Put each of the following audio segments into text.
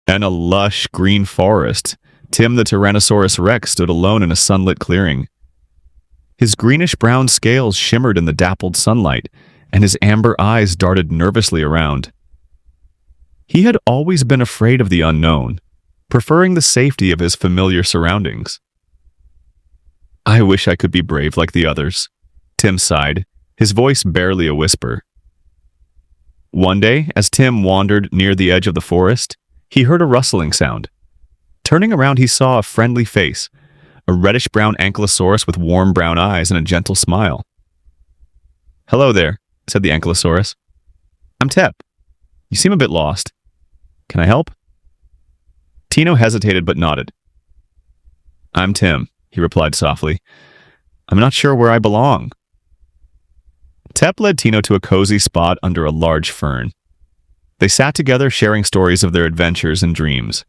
and a lush green forest, Tim the Tyrannosaurus Rex stood alone in a sunlit clearing. His greenish-brown scales shimmered in the dappled sunlight, and his amber eyes darted nervously around. He had always been afraid of the unknown, preferring the safety of his familiar surroundings. "I wish I could be brave like the others," Tim sighed, his voice barely a whisper. One day, as Tim wandered near the edge of the forest, he heard a rustling sound. Turning around, he saw a friendly face, a reddish-brown ankylosaurus with warm brown eyes and a gentle smile. "Hello there," said the ankylosaurus. "I'm Tep. You seem a bit lost. Can I help?" Tino hesitated but nodded. "I'm Tim," he replied softly. "I'm not sure where I belong." Tep led Tino to a cozy spot under a large fern. They sat together sharing stories of their adventures and dreams.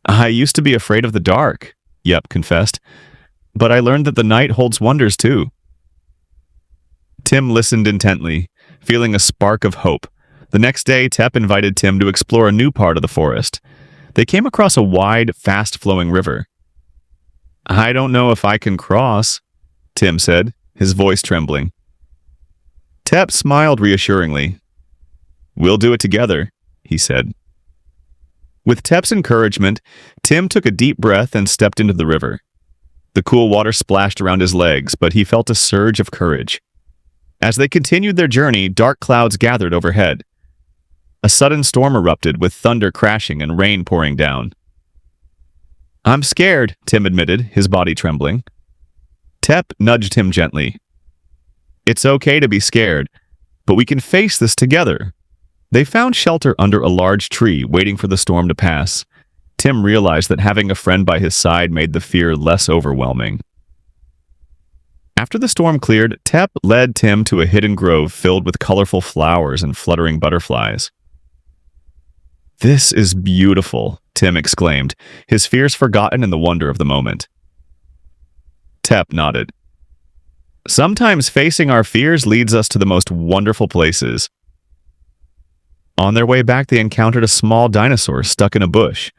"I used to be afraid of the dark," Yep confessed, "but I learned that the night holds wonders too." Tim listened intently, feeling a spark of hope. The next day, Tep invited Tim to explore a new part of the forest. They came across a wide, fast-flowing river. "I don't know if I can cross," Tim said, his voice trembling. Tep smiled reassuringly. "We'll do it together," he said. With Tep's encouragement, Tim took a deep breath and stepped into the river. The cool water splashed around his legs, but he felt a surge of courage. As they continued their journey, dark clouds gathered overhead. A sudden storm erupted, with thunder crashing and rain pouring down. "I'm scared," Tim admitted, his body trembling. Tep nudged him gently. "It's okay to be scared, but we can face this together." They found shelter under a large tree, waiting for the storm to pass. Tim realized that having a friend by his side made the fear less overwhelming. After the storm cleared, Tep led Tim to a hidden grove filled with colorful flowers and fluttering butterflies. "This is beautiful," Tim exclaimed, his fears forgotten in the wonder of the moment. Tep nodded. "Sometimes facing our fears leads us to the most wonderful places." On their way back, they encountered a small dinosaur stuck in a bush.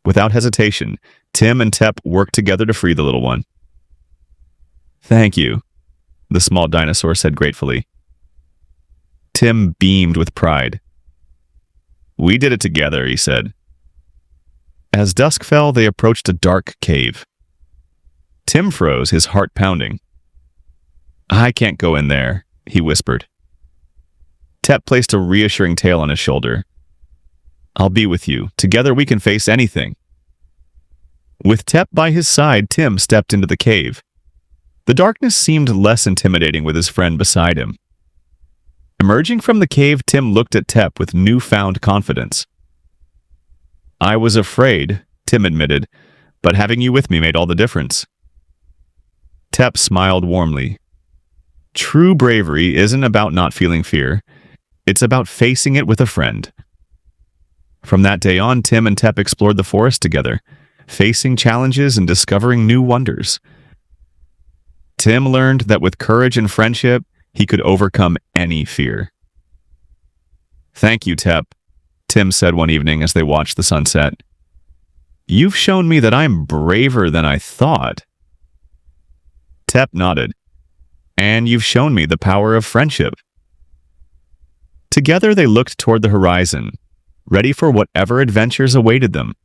Without hesitation, Tim and Tep worked together to free the little one. "Thank you," the small dinosaur said gratefully. Tim beamed with pride. "We did it together," he said. As dusk fell, they approached a dark cave. Tim froze, his heart pounding. "I can't go in there," he whispered. Tep placed a reassuring tail on his shoulder. "I'll be with you. Together we can face anything." With Tep by his side, Tim stepped into the cave. The darkness seemed less intimidating with his friend beside him. Emerging from the cave, Tim looked at Tep with newfound confidence. "I was afraid," Tim admitted, "but having you with me made all the difference." Tep smiled warmly. "True bravery isn't about not feeling fear. It's about facing it with a friend." From that day on, Tim and Tep explored the forest together, facing challenges and discovering new wonders. Tim learned that with courage and friendship, he could overcome any fear. "Thank you, Tep," Tim said one evening as they watched the sunset. "You've shown me that I'm braver than I thought." Tep nodded. "And you've shown me the power of friendship." Together they looked toward the horizon, ready for whatever adventures awaited them.